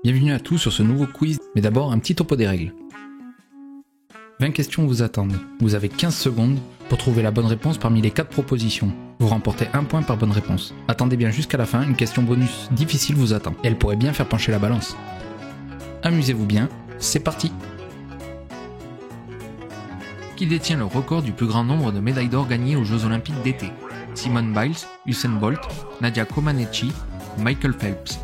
Bienvenue à tous sur ce nouveau quiz, mais d'abord un petit topo des règles. 20 questions vous attendent. Vous avez 15 secondes pour trouver la bonne réponse parmi les 4 propositions. Vous remportez 1 point par bonne réponse. Attendez bien jusqu'à la fin, une question bonus difficile vous attend. Et elle pourrait bien faire pencher la balance. Amusez-vous bien, c'est parti. Qui détient le record du plus grand nombre de médailles d'or gagnées aux Jeux Olympiques d'été? Simone Biles, Usain Bolt, Nadia Comaneci ou Michael Phelps?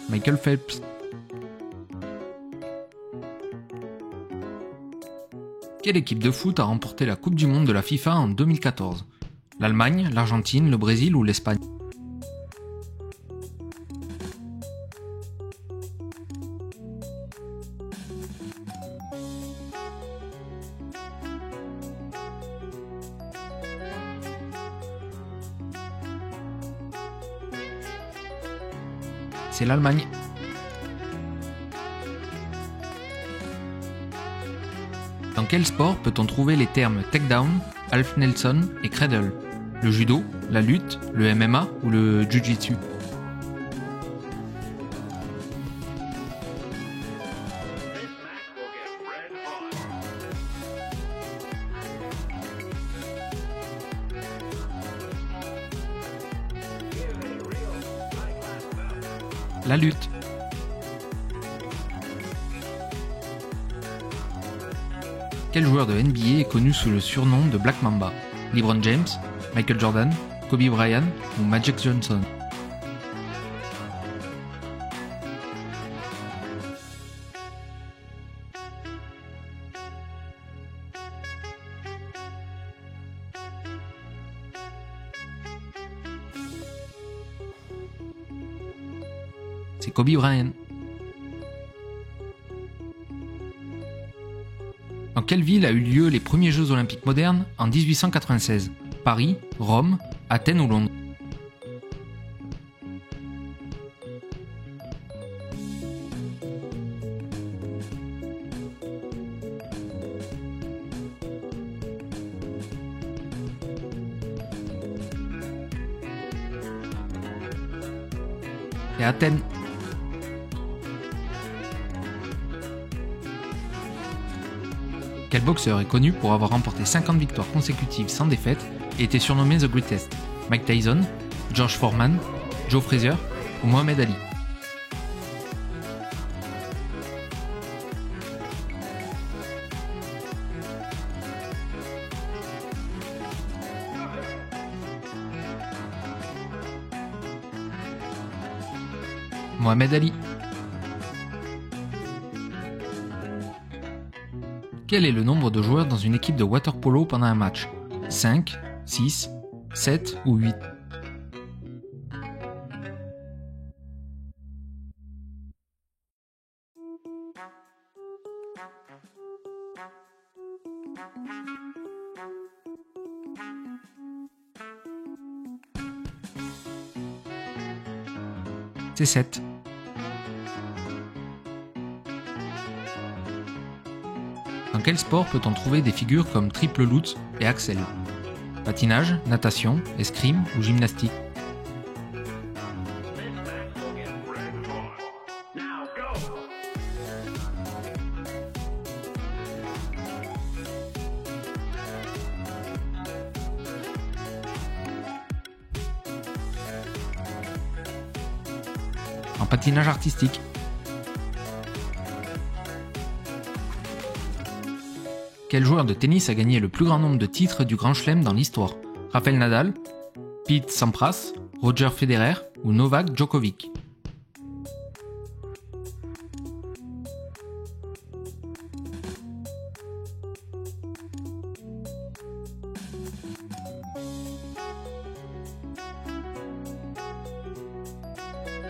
Michael Phelps. Quelle équipe de foot a remporté la Coupe du Monde de la FIFA en 2014? L'Allemagne, l'Argentine, le Brésil ou l'Espagne? C'est l'Allemagne. Dans quel sport peut-on trouver les termes takedown, half Nelson et cradle? Le judo, la lutte, le MMA ou le jiu-jitsu? La lutte. Quel joueur de NBA est connu sous le surnom de Black Mamba? LeBron James, Michael Jordan, Kobe Bryant ou Magic Johnson? C'est Kobe Bryant. Dans quelle ville a eu lieu les premiers Jeux Olympiques modernes en 1896? Paris, Rome, Athènes ou Londres? C'est Athènes. Quel boxeur est connu pour avoir remporté 50 victoires consécutives sans défaite et était surnommé The Greatest? Mike Tyson, George Foreman, Joe Frazier ou Mohamed Ali? Mohamed Ali. Quel est le nombre de joueurs dans une équipe de water-polo pendant un match? 5, 6, 7 ou 8? C'est 7. Dans quel sport peut-on trouver des figures comme triple lutz et axel? Patinage, natation, escrime ou gymnastique? En patinage artistique. Quel joueur de tennis a gagné le plus grand nombre de titres du Grand Chelem dans l'histoire? Rafael Nadal, Pete Sampras, Roger Federer ou Novak Djokovic?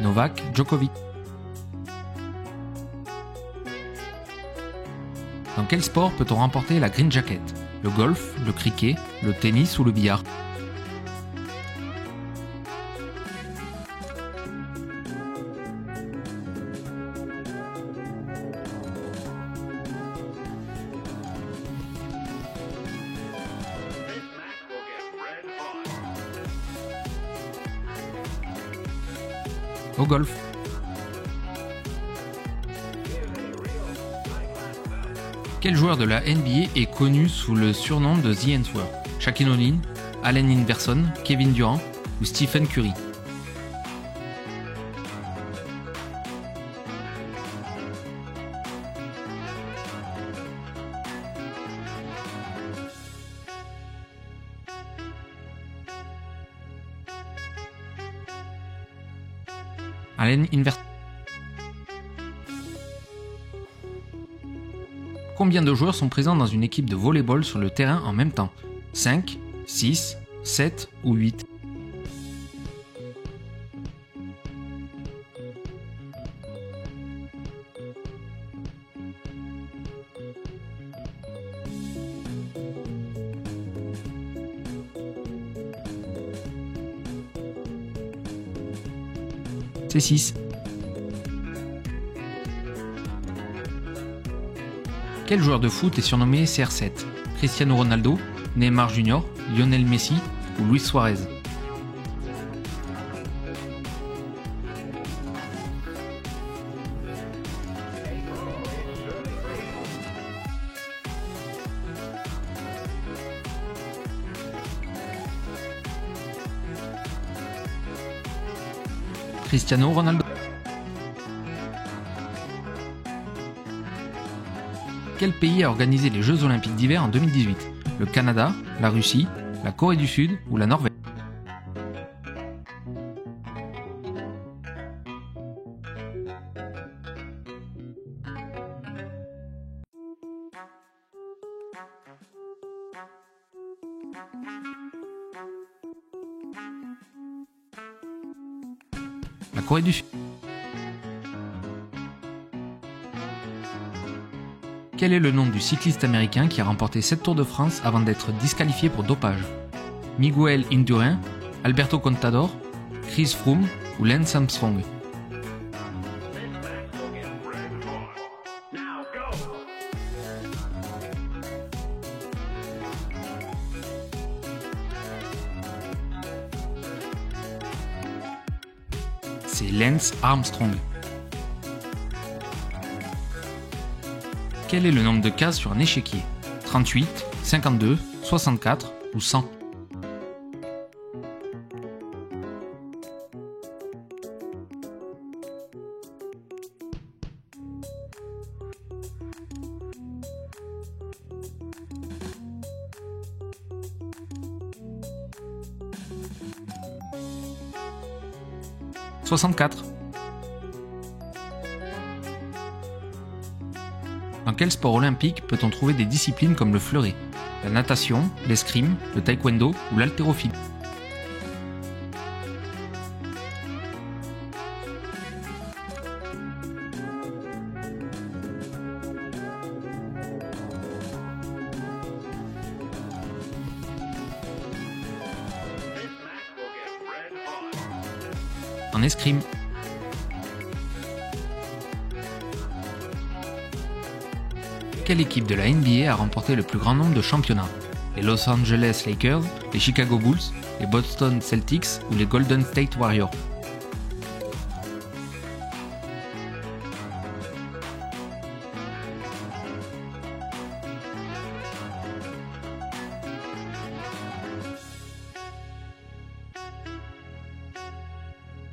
Novak Djokovic. Dans quel sport peut-on remporter la green jacket? Le golf, le cricket, le tennis ou le billard? au golf. Quel joueur de la NBA est connu sous le surnom de The Answer? Shaquille O'Neal, Allen Iverson, Kevin Durant ou Stephen Curry? Allen Iverson. Combien de joueurs sont présents dans une équipe de volley-ball sur le terrain en même temps? 5, 6, 7 ou 8? C'est 6. Quel joueur de foot est surnommé CR7? Cristiano Ronaldo, Neymar Jr., Lionel Messi ou Luis Suarez? Cristiano Ronaldo. Quel pays a organisé les Jeux Olympiques d'hiver en 2018? Le Canada, la Russie, la Corée du Sud ou la Norvège? La Corée du Sud. Quel est le nom du cycliste américain qui a remporté 7 Tours de France avant d'être disqualifié pour dopage? Miguel Indurain, Alberto Contador, Chris Froome ou Lance Armstrong? C'est Lance Armstrong. Quel est le nombre de cases sur un échiquier? 38, 52, 64 ou 100? « 64. Dans quel sport olympique peut-on trouver des disciplines comme le fleuret? La natation, l'escrime, le taekwondo ou l'haltérophilie? En escrime. Quelle équipe de la NBA a remporté le plus grand nombre de championnats? Les Los Angeles Lakers, les Chicago Bulls, les Boston Celtics ou les Golden State Warriors?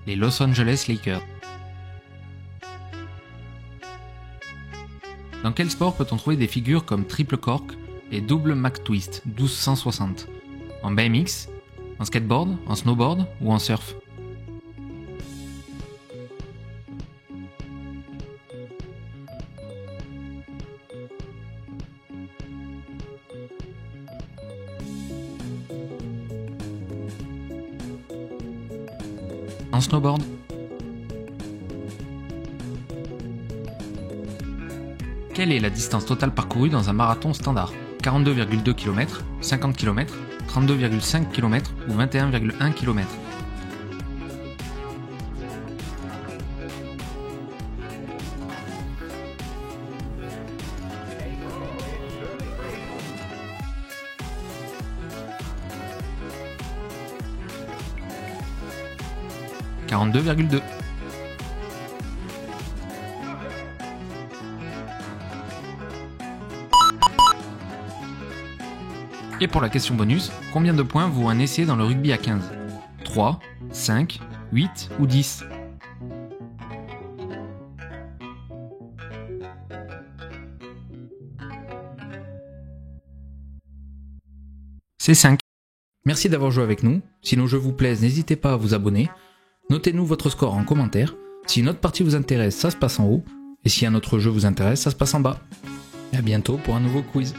Les Los Angeles Lakers. Dans quel sport peut-on trouver des figures comme triple cork et double McTwist 1260? En BMX, en skateboard, en snowboard ou en surf? En snowboard. Quelle est la distance totale parcourue dans un marathon standard? 42,2 km, 50 km, 32,5 km ou 21,1 km? « 42,2. Et pour la question bonus, combien de points vaut un essai dans le rugby à 15 ? 3, 5, 8 ou 10 ? C'est 5. Merci d'avoir joué avec nous. Si nos jeux vous plaisent, n'hésitez pas à vous abonner. Notez-nous votre score en commentaire. Si une autre partie vous intéresse, ça se passe en haut. Et si un autre jeu vous intéresse, ça se passe en bas. Et à bientôt pour un nouveau quiz.